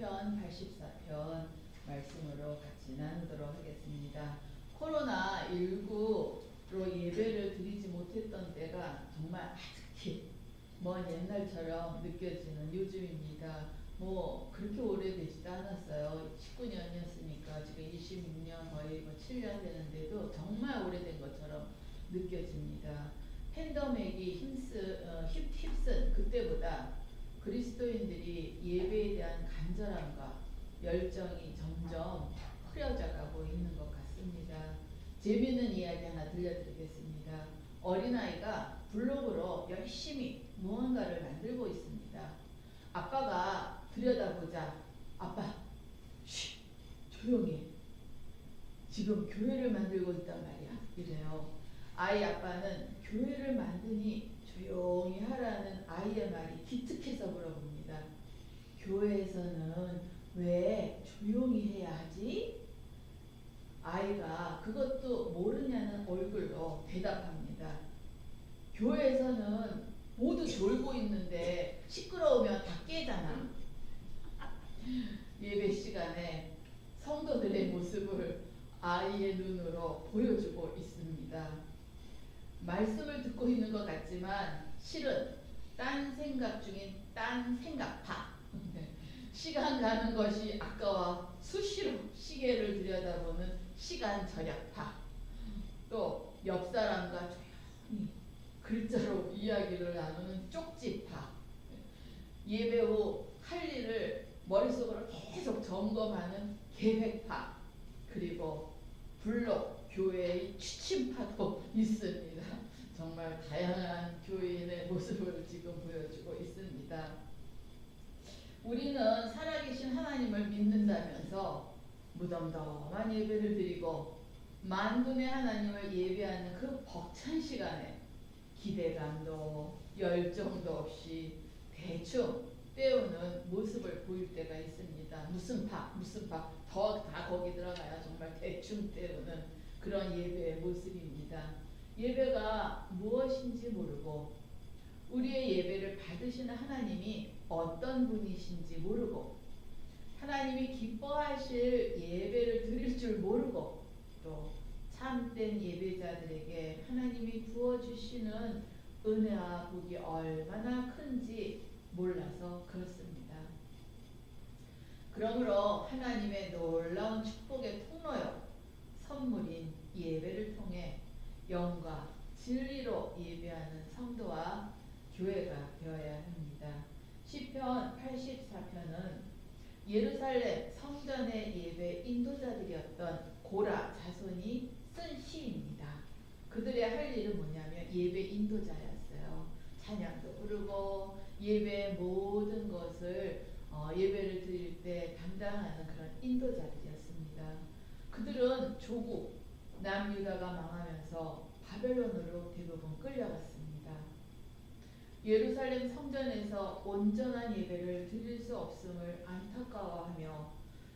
시편 84편 말씀으로 같이 나누도록 하겠습니다. 코로나19로 예배를 드리지 못했던 때가 정말 아득히 먼 옛날처럼 느껴지는 요즘입니다. 그렇게 오래되지도 않았어요. 19년이었으니까 지금 26년 거의 7년 되는데도 정말 오래된 것처럼 느껴집니다. 팬데믹이 휩쓴 그때보다 그리스도인들이 예배에 대한 간절함과 열정이 점점 흐려져가고 있는 것 같습니다. 재미있는 이야기 하나 들려드리겠습니다. 어린아이가 블록으로 열심히 무언가를 만들고 있습니다. 아빠가 들여다보자. 아빠, 쉬, 조용히. 지금 교회를 만들고 있단 말이야. 이래요. 아이 아빠는 교회를 만드니 조용히 하라는 아이의 말이 기특해서 물어봅니다. 교회에서는 왜 조용히 해야 하지? 아이가 그것도 모르냐는 얼굴로 대답합니다. 교회에서는 모두 졸고 있는데 시끄러우면 다 깨잖아. 예배 시간에 성도들의 모습을 아이의 눈으로 보여주고 있습니다. 말씀을 듣고 있는 것 같지만 실은 딴 생각 중인 딴 생각파. 시간 가는 것이 아까워 수시로 시계를 들여다보는 시간 절약파. 또 옆 사람과 조용히 글자로 이야기를 나누는 쪽지파. 예배 후 할 일을 머릿속으로 계속 점검하는 계획파. 그리고 블록 교회의 취침파도 있습니다. 정말 다양한 교인의 모습을 지금 보여주고 있습니다. 우리는 살아계신 하나님을 믿는다면서 무덤덤한 예배를 드리고 만군의 하나님을 예배하는 그 벅찬 시간에 기대감도 열정도 없이 대충 때우는 모습을 보일 때가 있습니다. 무슨 파 다 거기 들어가야 정말 대충 때우는 그런 예배의 모습입니다. 예배가 무엇인지 모르고 우리의 예배를 받으시는 하나님이 어떤 분이신지 모르고 하나님이 기뻐하실 예배를 드릴 줄 모르고 또 참된 예배자들에게 하나님이 부어주시는 은혜와 복이 얼마나 큰지 몰라서 그렇습니다. 그러므로 하나님의 놀라운 축복의 통로요 선물인 예배를 통해 영과 진리로 예배하는 성도와 교회가 되어야 합니다. 시편 84편은 예루살렘 성전의 예배 인도자들이었던 고라 자손이 쓴 시입니다. 그들의 할 일은 뭐냐면 예배 인도자였어요. 찬양도 부르고 예배의 모든 것을 예배를 드릴 때 담당하는 그런 인도자들이었습니다. 그들은 조국 남유다가 망하면서 바벨론으로 대부분 끌려갔습니다. 예루살렘 성전에서 온전한 예배를 드릴 수 없음을 안타까워하며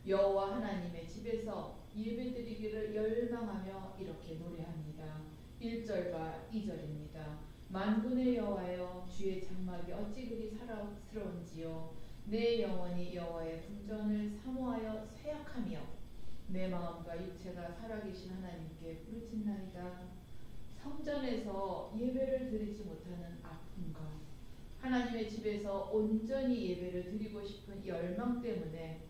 여호와 하나님의 집에서 예배드리기를 열망하며 이렇게 노래합니다. 1절과 2절입니다. 만군의 여호와여 주의 장막이 어찌 그리 사랑스러운지요 내 영혼이 여호와의 궁전을 사모하여 쇠약하며 내 마음과 육체가 살아계신 하나님께 부르짖나이다. 성전에서 예배를 드리지 못하는 아픔과 하나님의 집에서 온전히 예배를 드리고 싶은 열망 때문에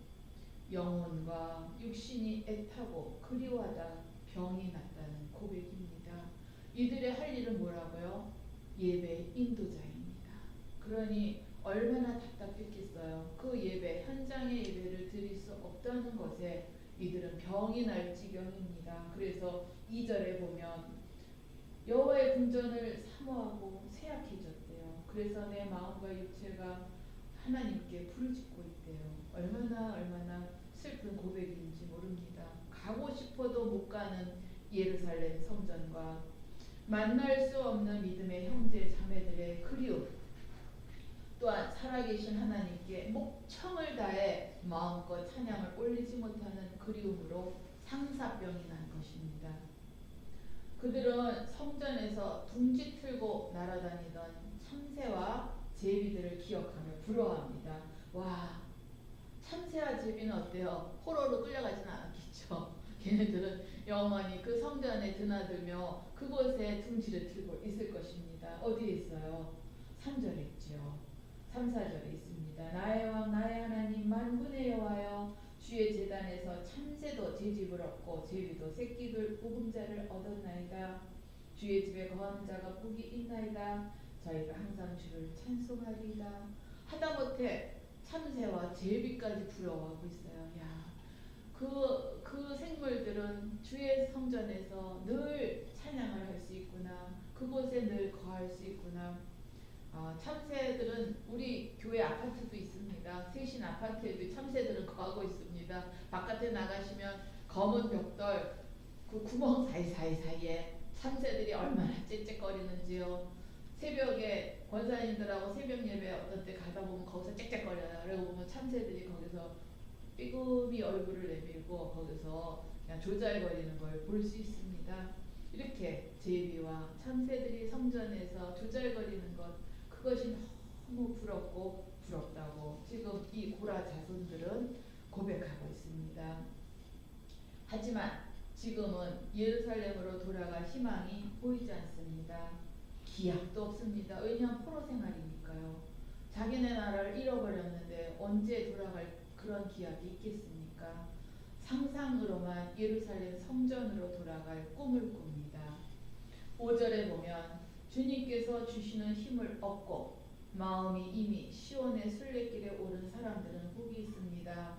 영혼과 육신이 애타고 그리워하다 병이 났다는 고백입니다. 이들의 할 일은 뭐라고요? 예배 인도자입니다. 그러니 얼마나 답답했겠어요. 그 예배, 현장의 예배를 드릴 수 없다는 것에 이들은 병이 날 지경입니다. 그래서 2절에 보면 여호와의 궁전을 사모하고 쇠약해졌대요. 그래서 내 마음과 육체가 하나님께 부르짖고 있대요. 얼마나 슬픈 고백인지 모릅니다. 가고 싶어도 못 가는 예루살렘 성전과 만날 수 없는 믿음의 형제 자매들의 그리움, 또한 살아계신 하나님께 목청을 다해 마음껏 찬양을 올리지 못하는 그리움으로 상사병이 난 것입니다. 그들은 성전에서 둥지 틀고 날아다니던 참새와 제비들을 기억하며 부러워합니다. 와, 참새와 제비는 어때요? 포로로 끌려가지는 않았겠죠. 걔네들은 영원히 그 성전에 드나들며 그곳에 둥지를 틀고 있을 것입니다. 어디에 있어요? 3절에 있죠. 3, 4절에 있습니다. 나의 왕 나의 하나님 만군의 여호와여, 주의 제단에서 참새도 제 집을 얻고 제비도 새끼들 우금자를 얻었나이다. 주의 집에 거하는 자가 복이 있나이다. 저희가 항상 주를 찬송하리이다. 하다못해 참새와 제비까지 부러워하고 있어요. 야, 그 생물들은 주의 성전에서 늘 찬양을 할 수 있구나. 그곳에 늘 거할 수 있구나. 참새들은 우리 교회 아파트도 있습니다. 세신 아파트에도 참새들은 거하고 있습니다. 바깥에 나가시면 검은 벽돌 그 구멍 사이사이에 참새들이 얼마나 짹짹거리는지요. 새벽에 권사님들하고 새벽 예배 어떤 때 가다 보면 거기서 짹짹거려요. 그러고 보면 참새들이 거기서 삐금이 얼굴을 내밀고 거기서 그냥 조잘거리는 걸 볼 수 있습니다. 이렇게 제비와 참새들이 성전에서 조잘거리는 것, 그것이 너무 부럽고 부럽다고 지금 이 고라 자손들은 고백하고 있습니다. 하지만 지금은 예루살렘으로 돌아갈 희망이 보이지 않습니다. 기약도 없습니다. 왜냐하면 포로 생활이니까요. 자기네 나라를 잃어버렸는데 언제 돌아갈 그런 기약이 있겠습니까? 상상으로만 예루살렘 성전으로 돌아갈 꿈을 꿉니다. 5절에 보면 주님께서 주시는 힘을 얻고 마음이 이미 시온의 순례길에 오른 사람들은 복이 있습니다.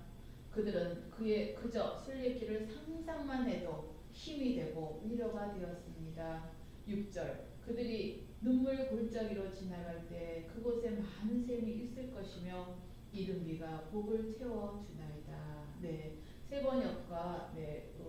그들은 그저 순례길을 상상만 해도 힘이 되고 위로가 되었습니다. 6절 그들이 눈물 골짜기로 지나갈 때 그곳에 많은 샘이 있을 것이며 이른 비가 복을 채워주나이다. 네, 세 번역과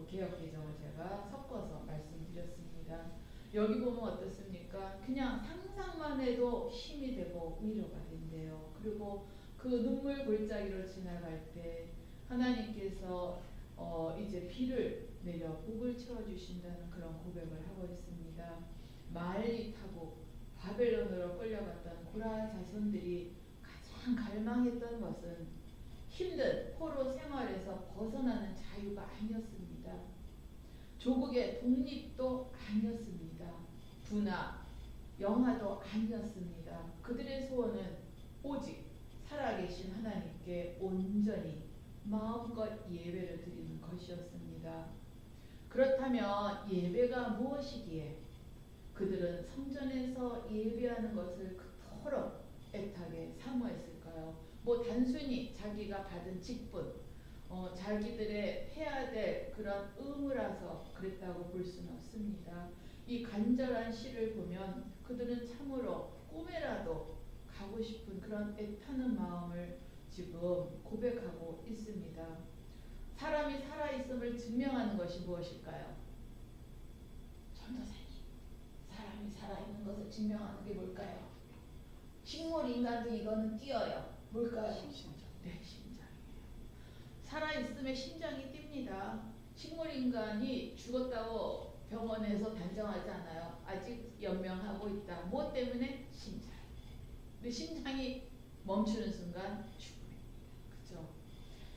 개역 개정을 제가 섞어서 말씀드렸습니다. 여기 보면 어떻습니까? 그냥 상상만 해도 힘이 되고 위로가 된대요. 그리고 그 눈물 골짜기로 지나갈 때 하나님께서 이제 비를 내려 복을 채워주신다는 그런 고백을 하고 있습니다. 말리 타고 바벨론으로 끌려갔던 고라 자손들이 가장 갈망했던 것은 힘든 포로 생활에서 벗어나는 자유가 아니었습니다. 조국의 독립도 아니었습니다. 부나 영화도 아니었습니다. 그들의 소원은 오직 살아계신 하나님께 온전히 마음껏 예배를 드리는 것이었습니다. 그렇다면 예배가 무엇이기에 그들은 성전에서 예배하는 것을 그토록 애타게 사모했을까요? 뭐 단순히 자기가 받은 직분, 자기들의 해야 될 그런 의무라서 그랬다고 볼 수는 없습니다. 이 간절한 시를 보면 그들은 참으로 꿈에라도 가고 싶은 그런 애타는 마음을 지금 고백하고 있습니다. 사람이 살아있음을 증명하는 것이 무엇일까요? 전도사님, 사람이 살아있는 것을 증명하는 게 뭘까요? 식물 인간도 이거는 띄어요. 뭘까요? 심장. 네, 심장이에요. 살아있음에 심장이 뜁니다. 식물 인간이 죽었다고 병원에서 단정하지 않아요. 아직 연명하고 있다. 무엇 때문에? 심장. 근데 심장이 멈추는 순간 죽음입니다. 그죠?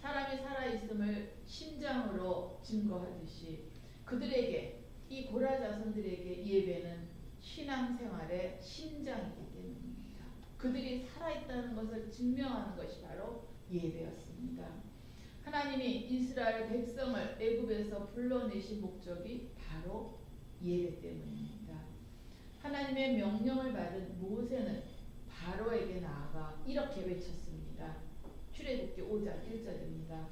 사람이 살아있음을 심장으로 증거하듯이 그들에게, 이 고라 자손들에게 예배는 신앙생활의 심장이기 때문입니다. 그들이 살아있다는 것을 증명하는 것이 바로 예배였습니다. 하나님이 이스라엘 백성을 애굽에서 불러내신 목적이 바로 예배 때문입니다. 하나님의 명령을 받은 모세는 바로에게 나아가 이렇게 외쳤습니다. 출애굽기 5장 1절입니다.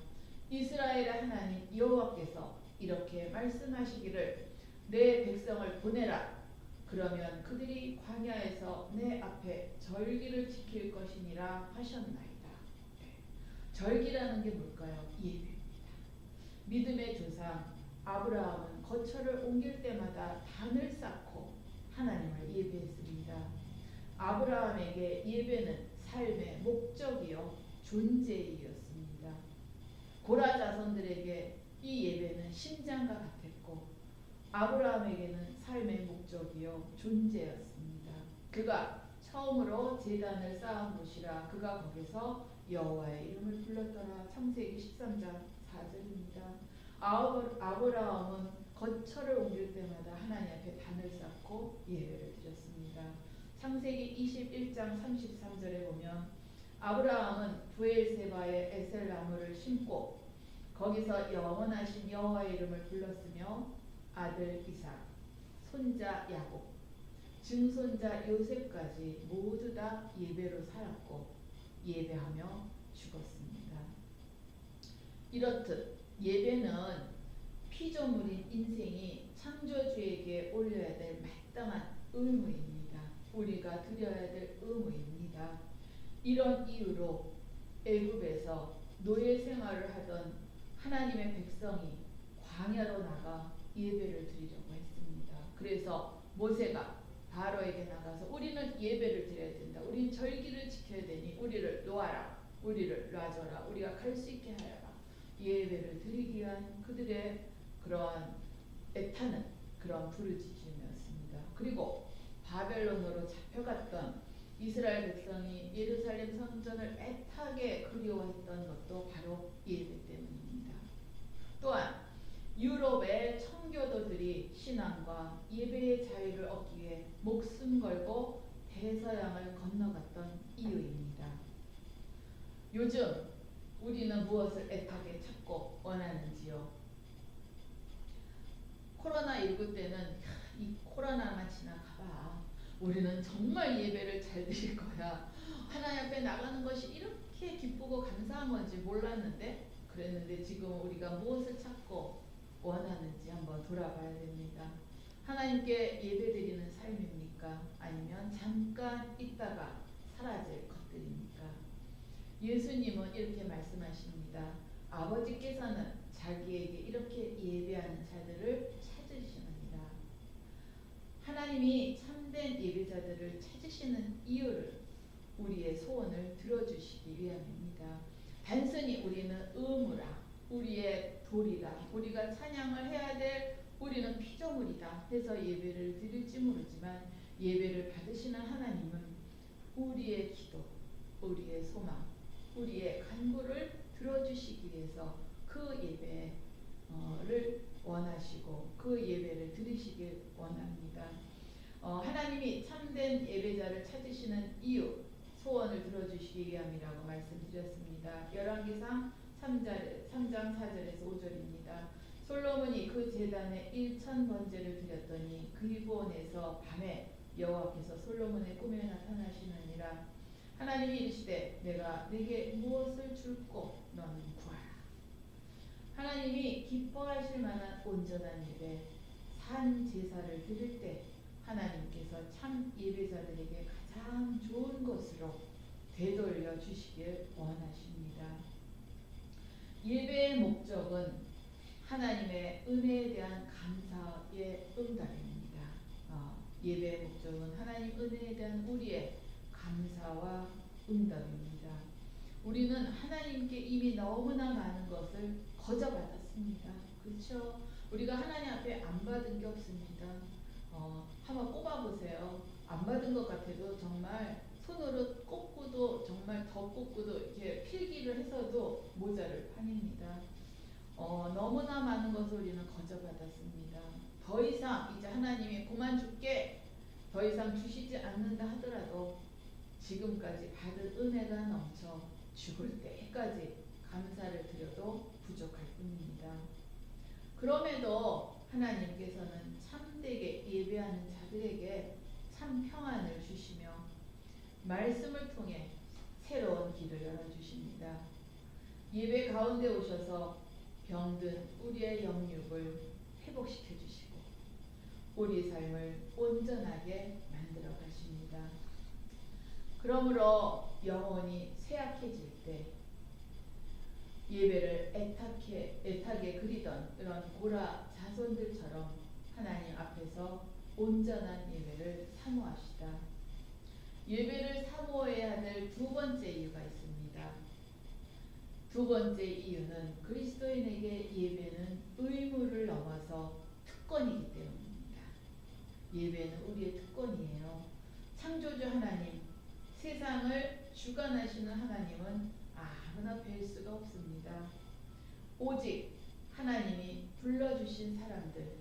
이스라엘의 하나님 여호와께서 이렇게 말씀하시기를 내 백성을 보내라. 그러면 그들이 광야에서 내 앞에 절기를 지킬 것이니라 하셨나이다. 절기라는 게 뭘까요? 예배입니다. 믿음의 조상 아브라함은 거처를 옮길 때마다 단을 쌓고 하나님을 예배했습니다. 아브라함에게 예배는 삶의 목적이요 존재이었습니다. 고라 자손들에게 이 예배는 심장과 같았고 아브라함에게는 삶의 목적이요 존재였습니다. 그가 처음으로 제단을 쌓은 곳이라 그가 거기서 여호와의 이름을 불렀더라. 창세기 13장 4절입니다. 아브라함은 거처를 옮길 때마다 하나님 앞에 단을 쌓고 예배를 드렸습니다. 창세기 21장 33절에 보면 아브라함은 브엘세바에 에셀나무를 심고 거기서 영원하신 여호와의 이름을 불렀으며 아들 이삭, 손자 야곱, 증손자 요셉까지 모두 다 예배로 살았고 예배하며 죽었습니다. 이렇듯 예배는 피조물인 인생이 창조주에게 올려야 될 마땅한 의무입니다. 우리가 드려야 될 의무입니다. 이런 이유로 애굽에서 노예 생활을 하던 하나님의 백성이 광야로 나가 예배를 드리려고 했습니다. 그래서 모세가 바로에게 나가서 우리는 예배를 드려야 된다. 우리는 절기를 지켜야 되니 우리를 놓아라. 우리를 놔줘라. 우리가 갈 수 있게 하여라. 예배를 드리기 위한 그들의 그러한 애타는 그런 부르짖음이었습니다. 그리고 바벨론으로 잡혀갔던 이스라엘 백성이 예루살렘 성전을 애타게 그리워했던 것도 바로 예배 때문입니다. 또한 유럽의 청교도들이 신앙과 예배의 자유를 얻기 위해 목숨 걸고 대서양을 건너갔던 이유입니다. 요즘 우리는 무엇을 애타게 찾고 원하는지요? 코로나19 때는 이 코로나만 지나가봐. 우리는 정말 예배를 잘 드릴 거야. 하나님 앞에 나가는 것이 이렇게 기쁘고 감사한 건지 몰랐는데 그랬는데 지금 우리가 무엇을 찾고 원하는지 한번 돌아봐야 됩니다. 하나님께 예배드리는 삶입니까? 아니면 잠깐 있다가 사라질 것들입니까? 예수님은 이렇게 말씀하십니다. 아버지께서는 자기에게 이렇게 예배하는 자들을 찾으시느니라. 하나님이 참된 예배자들을 찾으시는 이유를 우리의 소원을 들어주시기 위함입니다. 단순히 우리는 의무라, 우리의 도리라, 우리가 찬양을 해야 될 우리는 피조물이다 해서 예배를 드릴지 모르지만 예배를 받으시는 하나님은 우리의 기도, 우리의 소망, 우리의 간구를 들어주시기 위해서 그 예배를 원하시고 그 예배를 드리시길 원합니다. 하나님이 참된 예배자를 찾으시는 이유, 소원을 들어주시기 위함이라고 말씀드렸습니다. 열왕기상 3장 4절에서 5절입니다. 솔로몬이 그 제단에 1000번제를 드렸더니 그리브온에서 밤에 여호와께서 솔로몬의 꿈에 나타나시느니라. 하나님이 이르시되 내가 네게 무엇을 줄꼬 너는 구하라. 하나님이 기뻐하실 만한 온전한 예배, 산 제사를 드릴 때 하나님께서 참 예배자들에게 가장 좋은 것으로 되돌려 주시길 원하십니다. 예배의 목적은 하나님의 은혜에 대한 감사의 응답입니다. 예배의 목적은 하나님 은혜에 대한 우리의 감사와 응답입니다. 우리는 하나님께 이미 너무나 많은 것을 거저받았습니다. 그렇죠? 우리가 하나님 앞에 안 받은 게 없습니다. 한번 꼽아보세요. 안 받은 것 같아도 정말 손으로 꼽고도 정말 더 꼽고도 이렇게 필기를 해서도 모자를 판입니다. 너무나 많은 것을 우리는 거저받았습니다. 더 이상 이제 하나님이 그만 줄게 더 이상 주시지 않는다 하더라도 지금까지 받은 은혜가 넘쳐 죽을 때까지 감사를 드려도 부족할 뿐입니다. 그럼에도 하나님께서는 참되게 예배하는 자들에게 참 평안을 주시며 말씀을 통해 새로운 길을 열어주십니다. 예배 가운데 오셔서 병든 우리의 영육을 회복시켜 주시고 우리 삶을 온전하게 만들어 가십니다. 그러므로 영혼이 쇠약해질 때 예배를 애타게 그리던 이런 고라 자손들처럼 하나님 앞에서 온전한 예배를 사모합시다. 예배를 사모해야 될 두 번째 이유가 있습니다. 두 번째 이유는 그리스도인에게 예배는 의무를 넘어서 특권이기 때문입니다. 예배는 우리의 특권이에요. 창조주 하나님, 세상을 주관하시는 하나님은 아무나 뵐 수가 없습니다. 오직 하나님이 불러주신 사람들,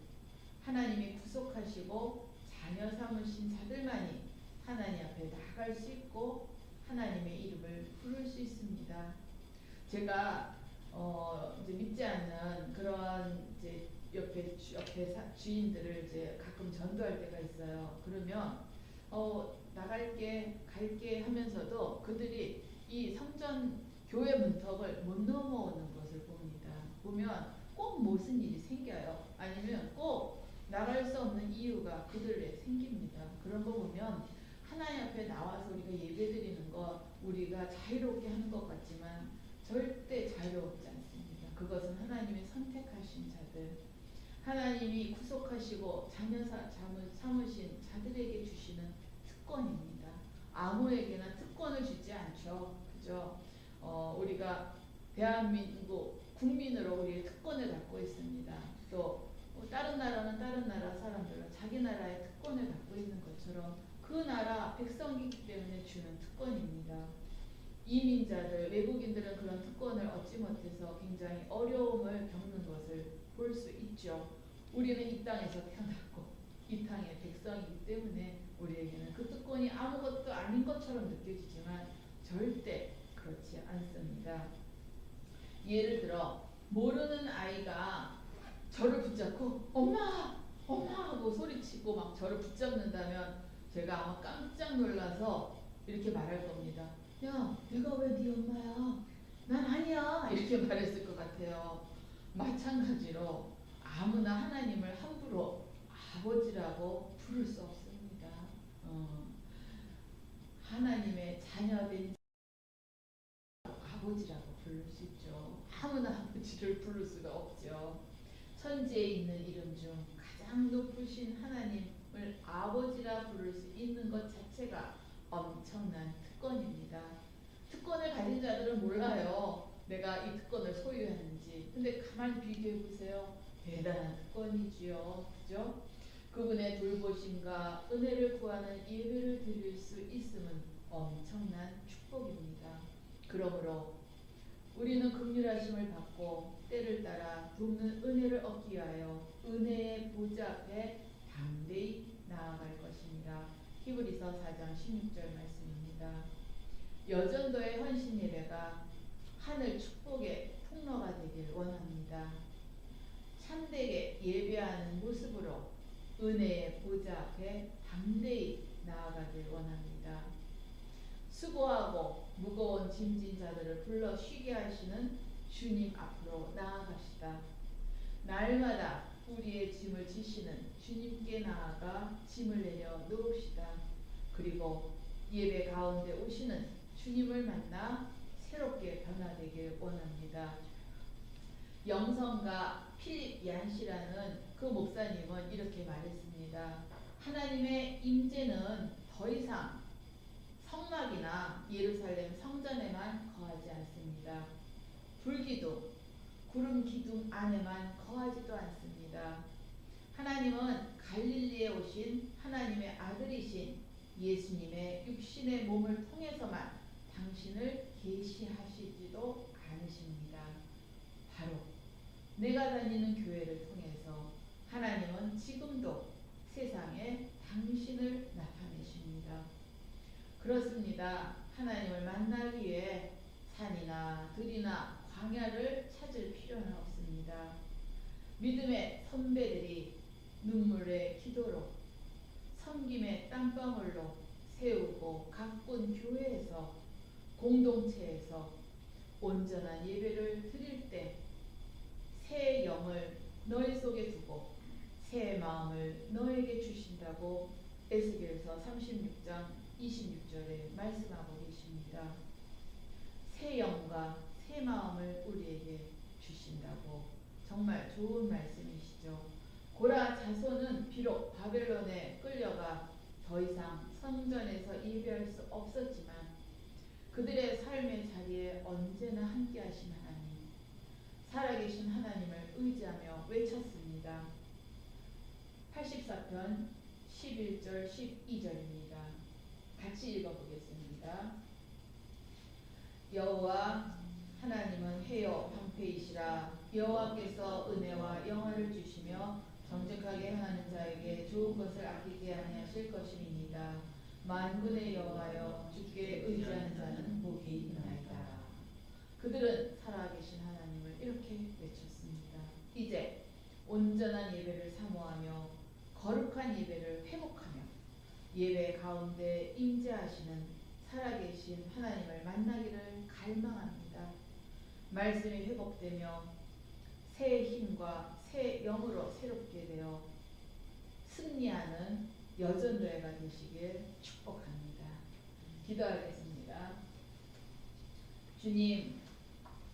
하나님이 구속하시고 자녀 삼으신 자들만이 하나님 앞에 나아갈 수 있고 하나님의 이름을 부를 수 있습니다. 제가 이제 믿지 않는 그런 이제 옆에 주인들을 이제 가끔 전도할 때가 있어요. 그러면 갈게 하면서도 그들이 이 성전 교회 문턱을 못 넘어오는 것을 봅니다. 보면 꼭 무슨 일이 생겨요. 아니면 꼭 나갈 수 없는 이유가 그들에 생깁니다. 그런 거 보면 하나님 앞에 나와서 우리가 예배드리는 거 우리가 자유롭게 하는 것 같지만 절대 자유롭지 않습니다. 그것은 하나님이 선택하신 자들, 하나님이 구속하시고 자녀 삼으신 자들에게 주시는 특권입니다. 아무에게나 특권을 주지 않죠. 그죠? 우리가 대한민국 국민으로 우리의 특권을 갖고 있습니다. 또 다른 나라는 다른 나라 사람들은 자기 나라의 특권을 갖고 있는 것처럼 그 나라 백성이기 때문에 주는 특권입니다. 이민자들, 외국인들은 그런 특권을 얻지 못해서 굉장히 어려움을 겪는 것을 볼 수 있죠. 우리는 이 땅에서 태어났고 이 땅의 백성이기 때문에 우리에게는 그 특권이 아무것도 아닌 것처럼 느껴지지만 절대 그렇지 않습니다. 예를 들어 모르는 아이가 저를 붙잡고 엄마! 엄마! 하고 소리치고 막 저를 붙잡는다면 제가 아마 깜짝 놀라서 이렇게 말할 겁니다. 야, 내가 왜 네 엄마야? 난 아니야. 이렇게 말했을 것 같아요. 마찬가지로 아무나 하나님을 함부로 아버지라고 부를 수 없습니다. 하나님의 자녀된 아버지라고 부를 수 있죠. 아무나 아버지를 부를 수가 없죠. 천지에 있는 이름 중 가장 높으신 하나님을 아버지라 부를 수 있는 것 자체가 엄청난 특권입니다. 특권을 가진 자들은 몰라요. 내가 이 특권을 소유했는지. 근데 가만히 비교해 보세요. 대단한 특권이지요. 그죠? 그분의 돌보심과 은혜를 구하는 예배를 드릴 수 있음은 엄청난 축복입니다. 그러므로 우리는 긍휼하심을 받고 때를 따라 돕는 은혜를 얻기 위하여 은혜의 보좌 앞에 담대히 나아갈 것입니다. 히브리서 4장 16절 말씀입니다. 여전도의 헌신 예배가 하늘 축복의 통로가 되길 원합니다. 참되게 예배하는 모습으로 은혜의 보좌 앞에 담대히 나아가길 원합니다. 수고하고 무거운 짐진 자들을 불러 쉬게 하시는 주님 앞으로 나아가시다. 날마다 우리의 짐을 지시는 주님께 나아가 짐을 내려 놓읍시다. 그리고 예배 가운데 오시는 주님을 만나 새롭게 변화되길 원합니다. 영성가 필립 얀시라는 그 목사님은 이렇게 말했습니다. 하나님의 임재는 더 이상 성막이나 예루살렘 성전에만 거하지 않습니다. 불기둥, 구름 기둥 안에만 거하지도 않습니다. 하나님은 갈릴리에 오신 하나님의 아들이신 예수님의 육신의 몸을 통해서만 당신을 계시하시지도 않으십니다. 바로 내가 다니는 교회를 통해서 하나님은 지금도 세상에 당신을 나타내십니다. 그렇습니다. 하나님을 만나기 위해 산이나 들이나 광야를 찾을 필요는 없습니다. 믿음의 선배들이 눈물의 기도로 섬김의 땀방울로 세우고 가꾼 교회에서 공동체에서 온전한 예배를 드릴 때 새 영을 너희 속에 두고 새 마음을 너에게 주신다고 에스겔서 36장 26절에 말씀하고 계십니다. 새 영과 새 마음을 우리에게 주신다고 정말 좋은 말씀이시죠. 고라 자손은 비록 바벨론에 끌려가 더 이상 성전에서 예배할 수 없었지만 그들의 삶의 자리에 언제나 함께 하신 하나님, 살아계신 하나님을 의지하며 외쳤습니다. 84편 11절 12절입니다. 같이 읽어보겠습니다. 여호와 하나님은 해요 방패이시라. 여호와께서 은혜와 영화를 주시며 정직하게 행하는 자에게 좋은 것을 아끼지 아니하실 것임이니이다. 만군의 여호와여 주께 의지하는 자는 복이 있나이다. 그들은 살아계신 하나님을 이렇게 외쳤습니다. 이제 온전한 예배를 사모하며 거룩한 예배를 회복하며 예배 가운데 임재하시는 살아계신 하나님을 만나기를 갈망합니다. 말씀이 회복되며 새 힘과 새 영으로 새롭게 되어 승리하는 여전도회가 되시길 축복합니다. 기도하겠습니다. 주님,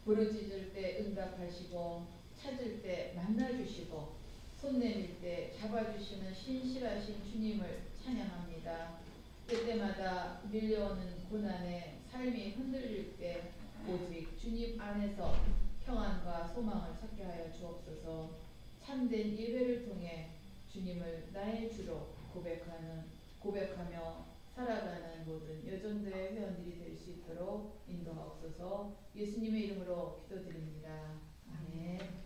부르짖을 때 응답하시고 찾을 때 만나주시고 손 내밀 때 잡아주시는 신실하신 주님을 찬양합니다. 그때마다 밀려오는 고난에 삶이 흔들릴 때 오직 주님 안에서 평안과 소망을 찾게 하여 주옵소서. 참된 예배를 통해 주님을 나의 주로 고백하며 살아가는 모든 여전도의 회원들이 될 수 있도록 인도하옵소서. 예수님의 이름으로 기도드립니다. 아멘.